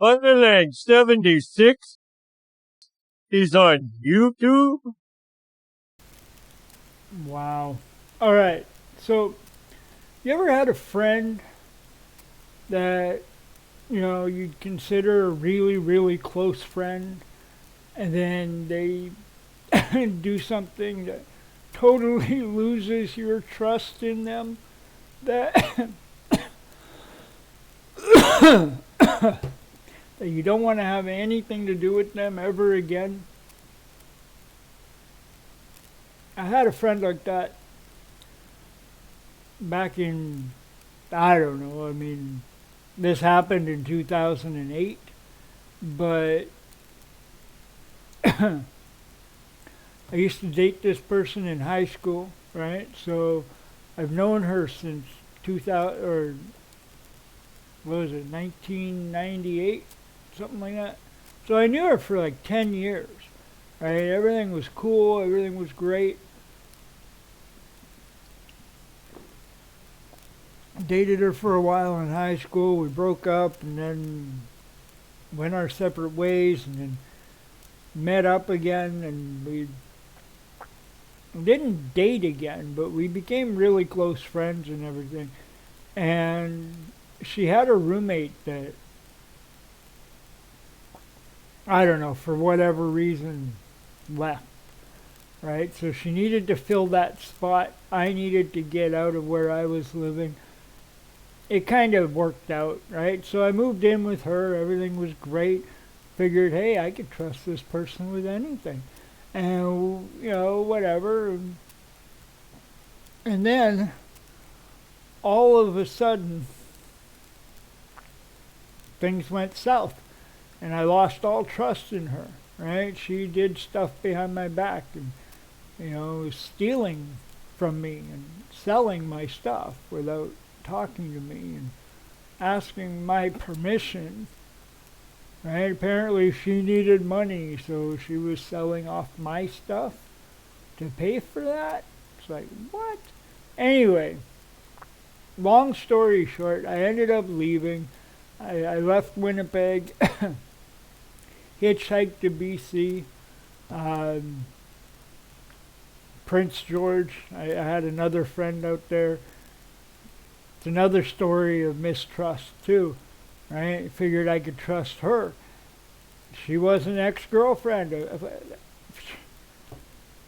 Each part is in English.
Underline 76 is on YouTube. Wow. All right. So, you ever had a friend that, you'd consider a really, really close friend, and then they do something that totally loses your trust in them? That that you don't want to have anything to do with them ever again? I had a friend like that back in, I don't know, I mean, this happened in 2008, but I used to date this person in high school, right? So I've known her since 2000, or what was it, 1998, something like that. So I knew her for like 10 years, right? Everything was cool, everything was great. Dated her for a while in high school. We broke up and then went our separate ways, and then met up again, and we didn't date again, but we became really close friends and everything. And she had a roommate that, I don't know, for whatever reason left, right? So she needed to fill that spot. I needed to get out of where I was living. It kind of worked out, right? So I moved in with her. Everything was great. Figured, hey, I could trust this person with anything. And, whatever. And then, all of a sudden, things went south. And I lost all trust in her, right? She did stuff behind my back and, stealing from me and selling my stuff without talking to me and asking my permission, right? Apparently she needed money, so she was selling off my stuff to pay for that. It's like, what? Anyway, long story short, I ended up leaving. I left Winnipeg, hitchhiked to BC, Prince George. I had another friend out there. It's another story of mistrust too, right? I figured I could trust her. She was an ex-girlfriend.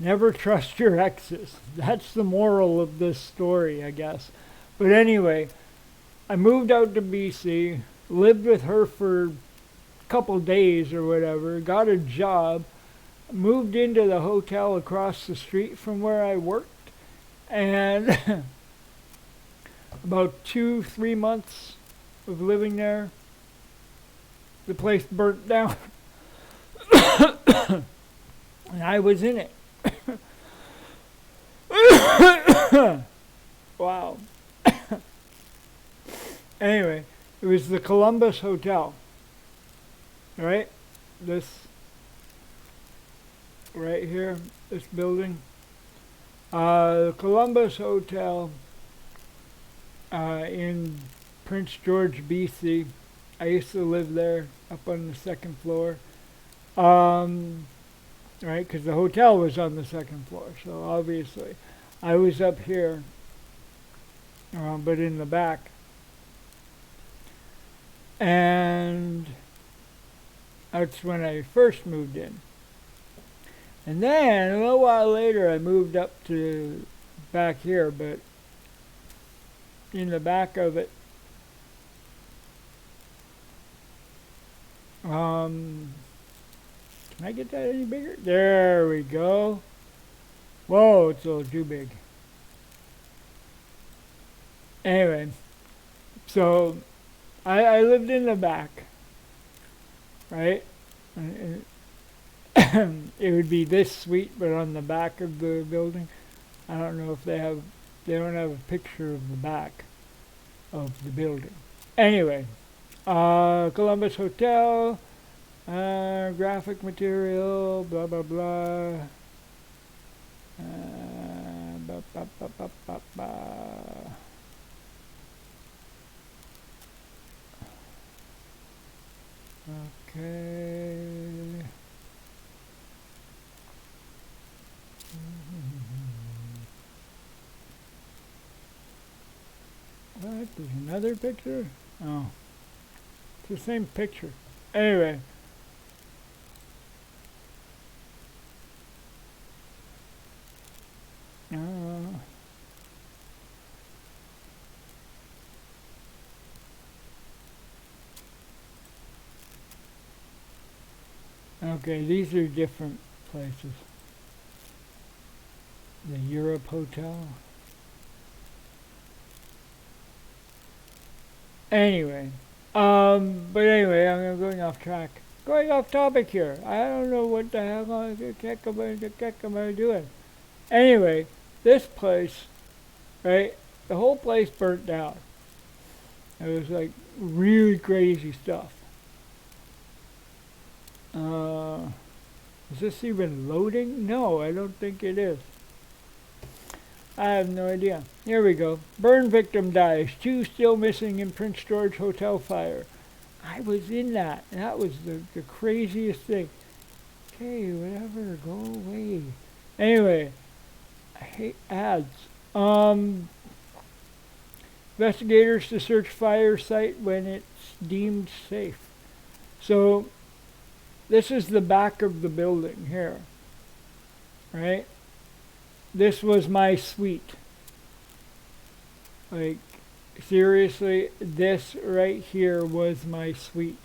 Never trust your exes. That's the moral of this story, I guess. But anyway, I moved out to BC, lived with her for a couple days or whatever, got a job, moved into the hotel across the street from where I worked, and about 2-3 months of living there, the place burnt down. And I was in it. Wow. Anyway, it was the Columbus Hotel. Right? This right here, this building. The Columbus Hotel in Prince George, BC. I used to live there up on the second floor. Right, because the hotel was on the second floor, so obviously I was up here, but in the back. And that's when I first moved in. And then a little while later I moved up to back here, but in the back of it, can I get that any bigger? There we go. Whoa, it's a little too big. Anyway, so I lived in the back, right? And it would be this suite, but on the back of the building. I don't know if they don't have a picture of the back of the building. Anyway, Columbus Hotel, graphic material, blah blah blah. Ba, ba, ba, ba, ba, ba. Okay. What? There's another picture? Oh, it's the same picture. Anyway. Uh, okay, these are different places. The Europe Hotel. Anyway, but anyway, I'm going off track. Going off topic here. I don't know what the heck am I doing. Anyway, this place, right? The whole place burnt down. It was like really crazy stuff. Is this even loading? No, I don't think it is. I have no idea. Here we go. Burn victim dies. 2 still missing in Prince George Hotel fire. I was in that. That was the craziest thing. Okay, whatever. Go away. Anyway, I hate ads. Investigators to search fire site when it's deemed safe. So, this is the back of the building here. Right? This was my suite. Like, seriously, this right here was my suite.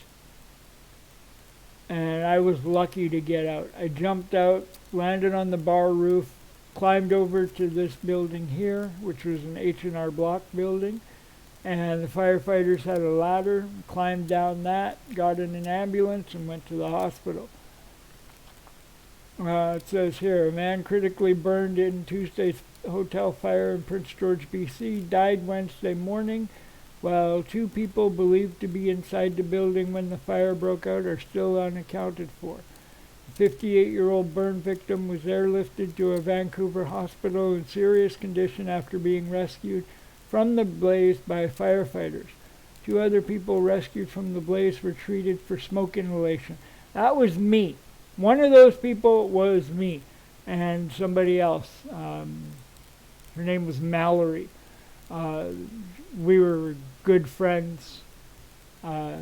And I was lucky to get out. I jumped out, landed on the bar roof, climbed over to this building here, which was an H&R Block building. And the firefighters had a ladder, climbed down that, got in an ambulance, and went to the hospital. It says here, a man critically burned in Tuesday's hotel fire in Prince George, BC, died Wednesday morning, while 2 people believed to be inside the building when the fire broke out are still unaccounted for. The 58-year-old burn victim was airlifted to a Vancouver hospital in serious condition after being rescued from the blaze by firefighters. 2 other people rescued from the blaze were treated for smoke inhalation. That was me. One of those people was me and somebody else. Her name was Mallory. We were good friends. Yeah,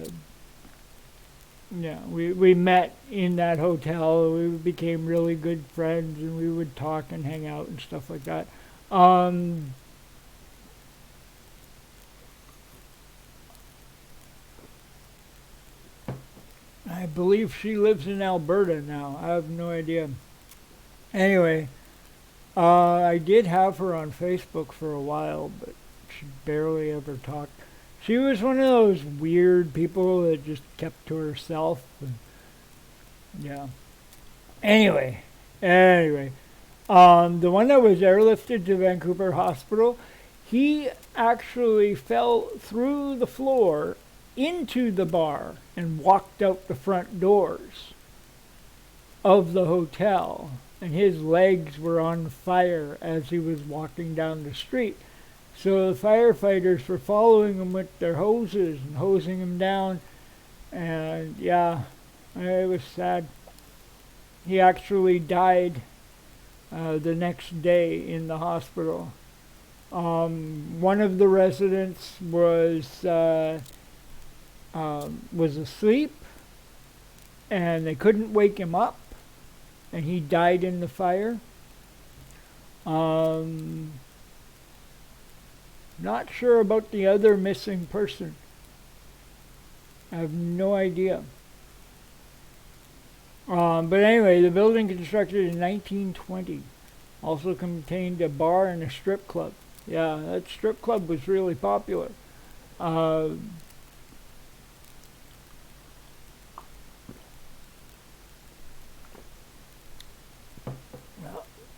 we met in that hotel. We became really good friends, and we would talk and hang out and stuff like that. I believe she lives in Alberta now. I have no idea. Anyway, I did have her on Facebook for a while, but she barely ever talked. She was one of those weird people that just kept to herself. And, yeah. Anyway, the one that was airlifted to Vancouver Hospital, he actually fell through the floor into the bar and walked out the front doors of the hotel, and his legs were on fire as he was walking down the street. So the firefighters were following him with their hoses and hosing him down, and yeah, it was sad. He actually died the next day in the hospital. One of the residents was asleep, and they couldn't wake him up, and he died in the fire. Not sure about the other missing person. I have no idea. But anyway, the building constructed in 1920 also contained a bar and a strip club. Yeah, that strip club was really popular.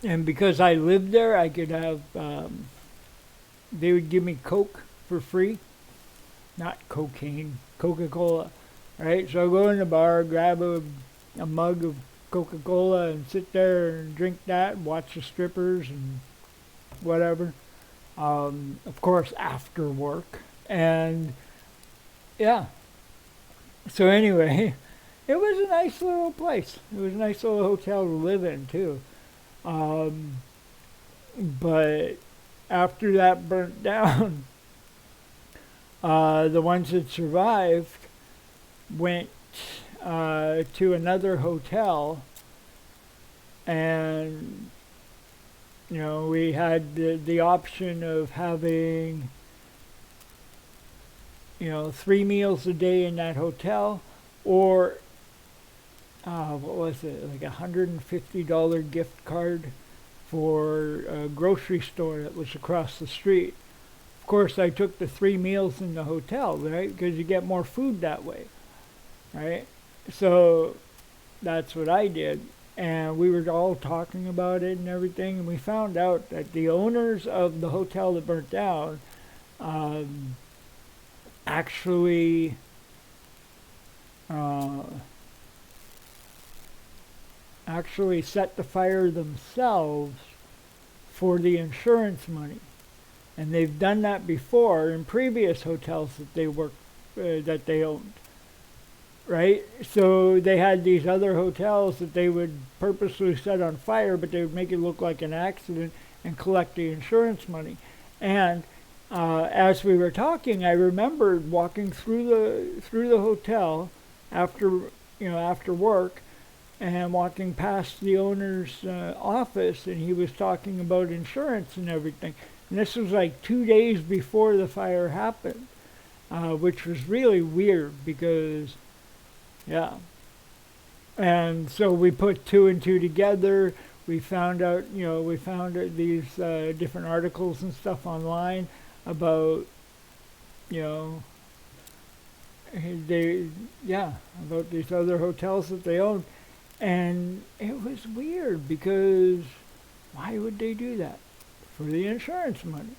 And because I lived there, I could have, they would give me Coke for free. Not cocaine, Coca-Cola. Right? So I go in the bar, grab a mug of Coca-Cola and sit there and drink that, and watch the strippers and whatever. Of course, after work. And yeah, So anyway, it was a nice little place. It was a nice little hotel to live in too. Um, but after that burnt down, the ones that survived went to another hotel, and we had the option of having 3 meals a day in that hotel, or what was it, like $150 gift card for a grocery store that was across the street. Of course, I took the 3 meals in the hotel, right? Because you get more food that way, right? So that's what I did. And we were all talking about it and everything, and we found out that the owners of the hotel that burnt down actually actually set the fire themselves for the insurance money. And they've done that before in previous hotels that that they owned. Right? So they had these other hotels that they would purposely set on fire, but they would make it look like an accident and collect the insurance money. And as we were talking, I remembered walking through the hotel after work, and walking past the owner's office, and he was talking about insurance and everything. And this was like 2 days before the fire happened, which was really weird because, yeah. And so we put 2 and 2 together. We found out, these different articles and stuff online about, about these other hotels that they owned. And it was weird because why would they do that? For the insurance money,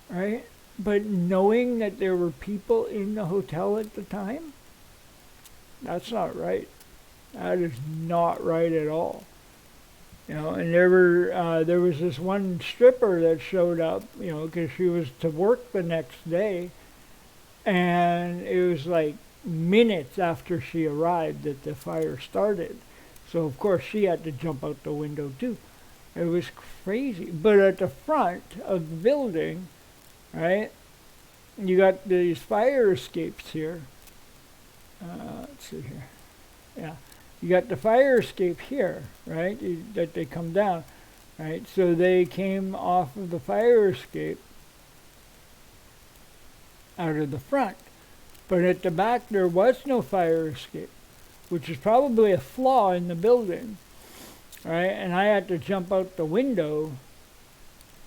right? But knowing that there were people in the hotel at the time, that's not right. That is not right at all. And there was this one stripper that showed up, because she was to work the next day, and it was like minutes after she arrived that the fire started. So of course she had to jump out the window too. It was crazy. But at the front of the building, right, you got these fire escapes here. Let's see here. Yeah. You got the fire escape here, right, that they come down, right? So they came off of the fire escape out of the front. But at the back there was no fire escape, which is probably a flaw in the building, right? And I had to jump out the window.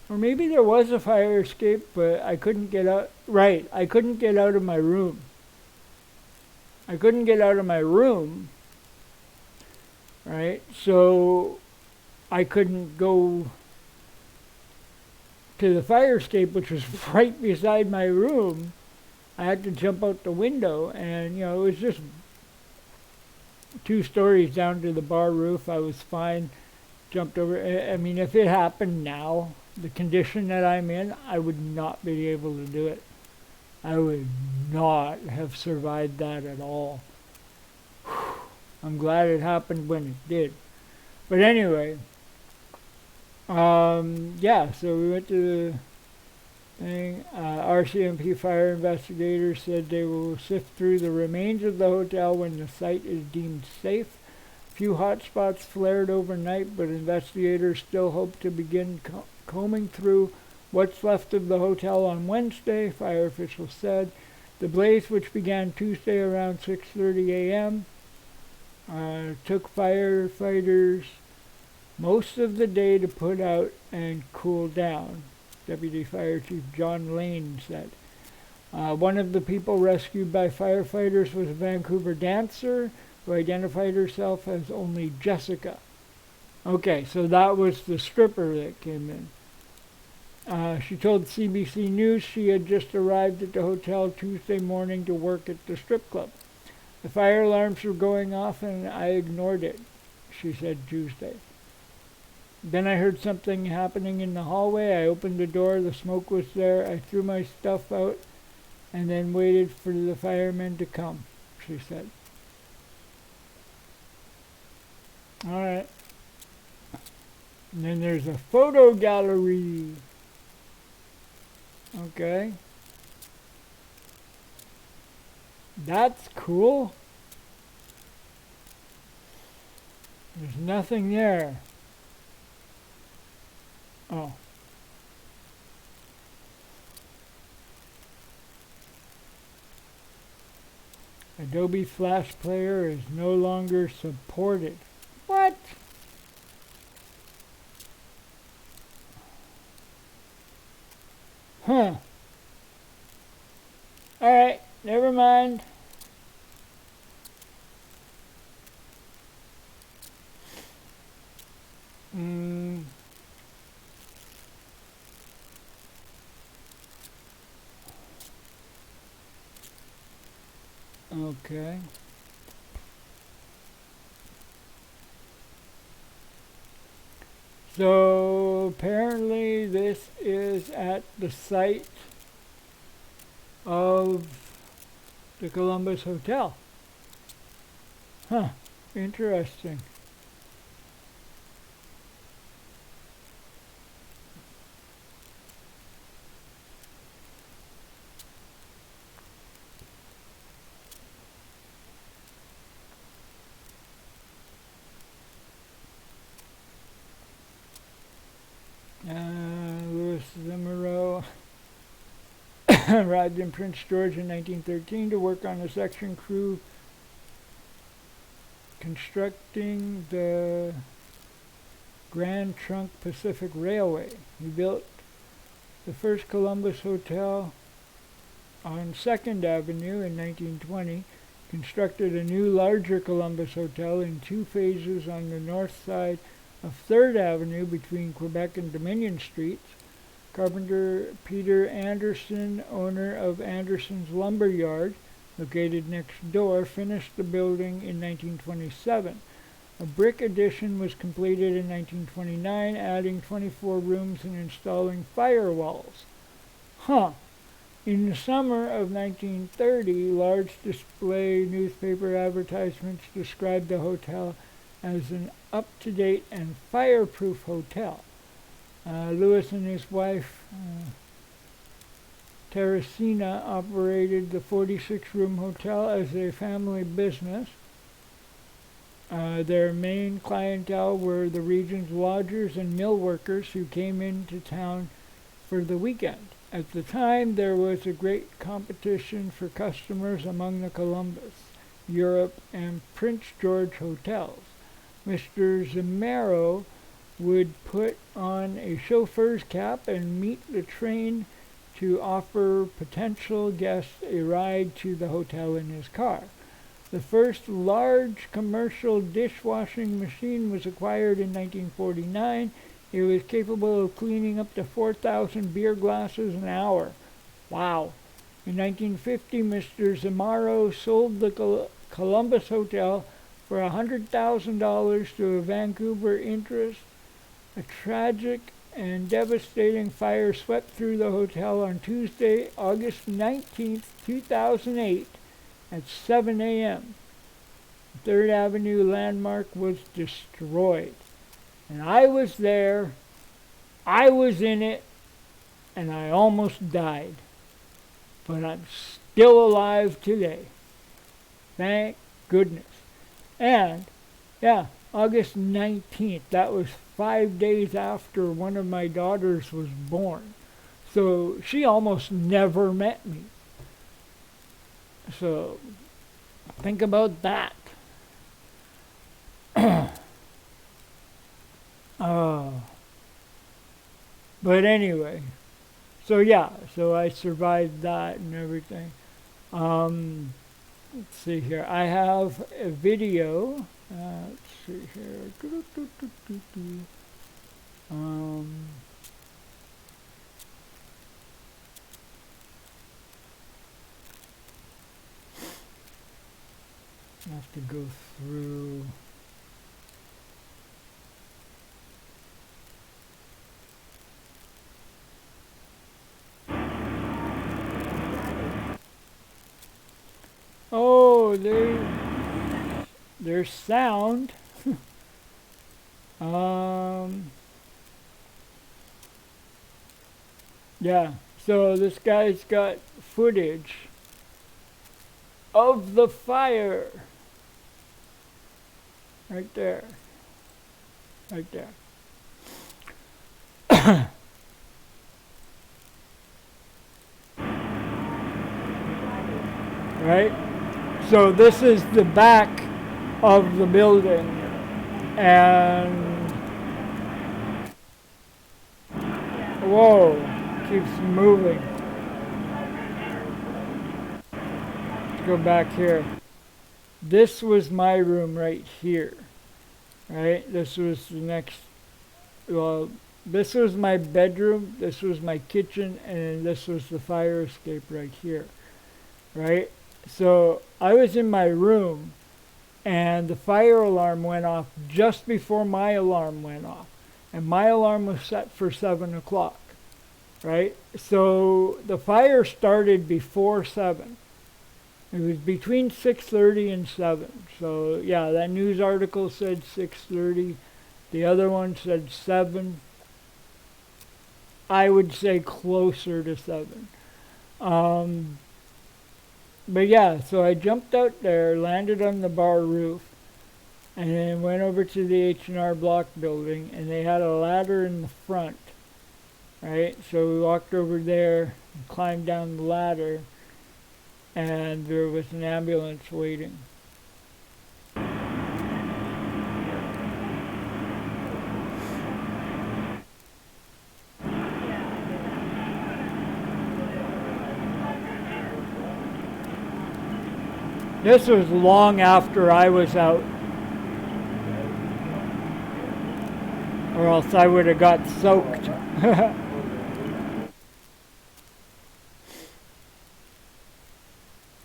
Or maybe there was a fire escape, but I couldn't get out. Right, I couldn't get out of my room. Right? So I couldn't go to the fire escape, which was right beside my room. I had to jump out the window, and it was just 2 stories down to the bar roof. I was fine. Jumped over. I mean, if it happened now, the condition that I'm in, I would not be able to do it. I would not have survived that at all. I'm glad it happened when it did. But anyway, so we went to the thing. RCMP fire investigators said they will sift through the remains of the hotel when the site is deemed safe. Few hot spots flared overnight, but investigators still hope to begin combing through what's left of the hotel on Wednesday, fire officials said. The blaze, which began Tuesday around 6:30 a.m., took firefighters most of the day to put out and cool down, Deputy Fire Chief John Lane said. One of the people rescued by firefighters was a Vancouver dancer who identified herself as only Jessica. Okay, so that was the stripper that came in. She told CBC News she had just arrived at the hotel Tuesday morning to work at the strip club. The fire alarms were going off and I ignored it, she said Tuesday. Then I heard something happening in the hallway. I opened the door, the smoke was there. I threw my stuff out and then waited for the firemen to come, she said. Alright. And then there's a photo gallery. Okay. That's cool. There's nothing there. Oh. Adobe Flash Player is no longer supported. What? Huh. Alright, never mind. Okay. So apparently this is at the site of the Columbus Hotel. Huh, interesting. Louis Zimmerau arrived in Prince George in 1913 to work on a section crew constructing the Grand Trunk Pacific Railway. He built the first Columbus Hotel on 2nd Avenue in 1920, constructed a new larger Columbus Hotel in 2 phases on the north side of 3rd Avenue between Quebec and Dominion Streets. Carpenter Peter Anderson, owner of Anderson's Lumber Yard, located next door, finished the building in 1927. A brick addition was completed in 1929, adding 24 rooms and installing firewalls. Huh. In the summer of 1930, large display newspaper advertisements described the hotel as an up-to-date and fireproof hotel. Lewis and his wife, Teresina, operated the 46-room hotel as a family business. Their main clientele were the region's lodgers and mill workers who came into town for the weekend. At the time, there was a great competition for customers among the Columbus, Europe, and Prince George hotels. Mr. Zimmerau would put on a chauffeur's cap and meet the train to offer potential guests a ride to the hotel in his car. The first large commercial dishwashing machine was acquired in 1949. It was capable of cleaning up to 4,000 beer glasses an hour. Wow. In 1950, Mr. Zimmerau sold the Columbus Hotel for $100,000 to a Vancouver interest. A tragic and devastating fire swept through the hotel on Tuesday, August 19, 2008 at 7 a.m. The 3rd Avenue landmark was destroyed. And I was there, I was in it, and I almost died. But I'm still alive today. Thank goodness. And, yeah, August 19th, that was 5 days after one of my daughters was born. So she almost never met me. So think about that. But anyway, so yeah, so I survived that and everything. Let's see here. I have a video. Let's see here. I have to go through. Oh, there there's sound. Yeah, so this guy's got footage of the fire. Right there. Right there. Right? So this is the back of the building. And whoa, keeps moving. Let's go back here. This was my room right here. Right? This was the next, well, this was my bedroom, this was my kitchen, and this was the fire escape right here. Right? So I was in my room, and the fire alarm went off just before my alarm went off. And my alarm was set for 7 o'clock. Right? So the fire started before 7. It was between 6:30 and 7. So yeah, that news article said 6:30. The other one said 7. I would say closer to 7. But yeah, so I jumped out there, landed on the bar roof, and then went over to the H&R Block building, and they had a ladder in the front. Right? So we walked over there and climbed down the ladder, and there was an ambulance waiting. This was long after I was out, or else I would have got soaked.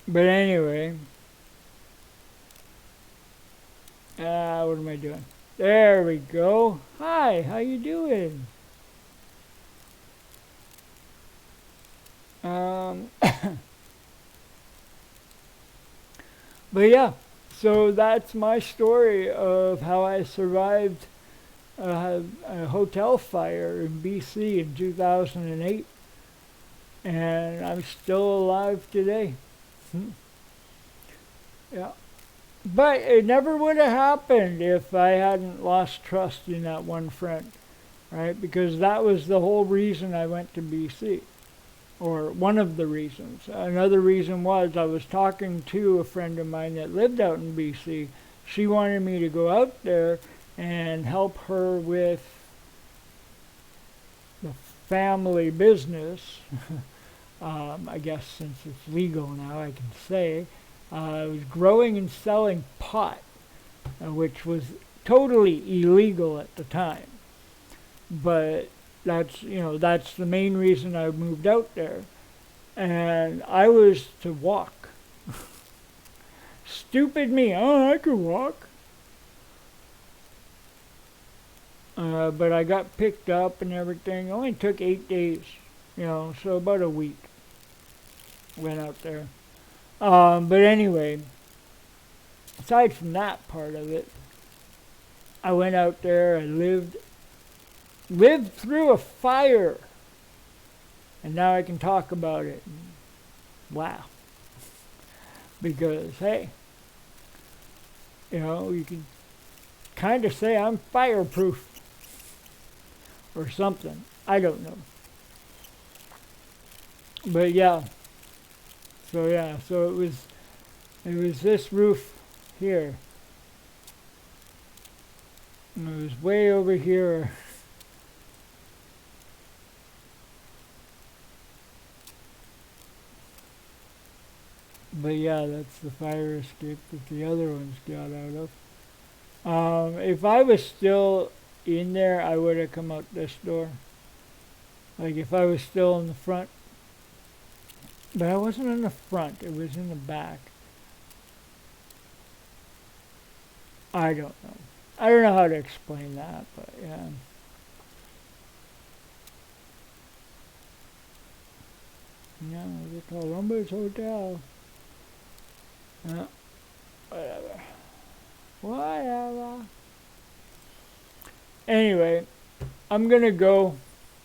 But anyway, what am I doing? There we go. Hi, how you doing? But yeah, so that's my story of how I survived a hotel fire in BC in 2008. And I'm still alive today. Yeah. But it never would have happened if I hadn't lost trust in that one friend, right? Because that was the whole reason I went to BC, or one of the reasons. Another reason was I was talking to a friend of mine that lived out in BC. She wanted me to go out there and help her with the family business. I guess since it's legal now, I can say. I was growing and selling pot, which was totally illegal at the time. But that's the main reason I moved out there. And I was to walk. Stupid me. Oh, I could walk. But I got picked up and everything. It only took 8 days, so about a week. Went out there. But anyway, aside from that part of it, I went out there, I lived through a fire, and now I can talk about it and laugh. Because, hey, you can kind of say I'm fireproof or something. I don't know. But yeah. So it was this roof here. And it was way over here. But yeah, that's the fire escape that the other ones got out of. If I was still in there, I would have come out this door. Like if I was still in the front. But I wasn't in the front, it was in the back. I don't know. I don't know how to explain that, but yeah. Yeah, the Columbus Hotel. Yeah, whatever. Whatever. Anyway, I'm gonna go.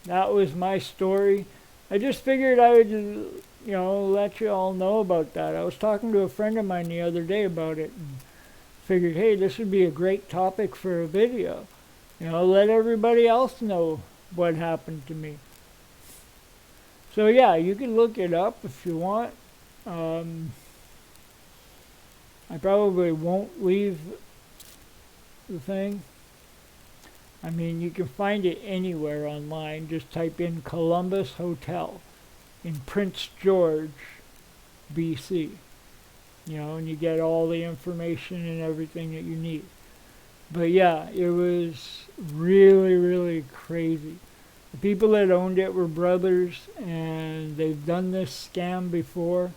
That was my story. I just figured I would, let you all know about that. I was talking to a friend of mine the other day about it and figured, hey, this would be a great topic for a video. Let everybody else know what happened to me. So yeah, you can look it up if you want. I probably won't leave the thing. I mean, you can find it anywhere online. Just type in Columbus Hotel in Prince George, BC. And you get all the information and everything that you need. But yeah, it was really, really crazy. The people that owned it were brothers, and they've done this scam before.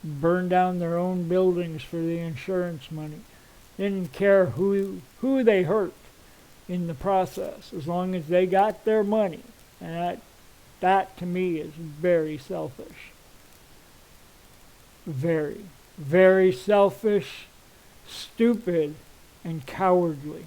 Burned down their own buildings for the insurance money. Didn't care who they hurt in the process, as long as they got their money. And that to me is very selfish. Very, very selfish, stupid, and cowardly.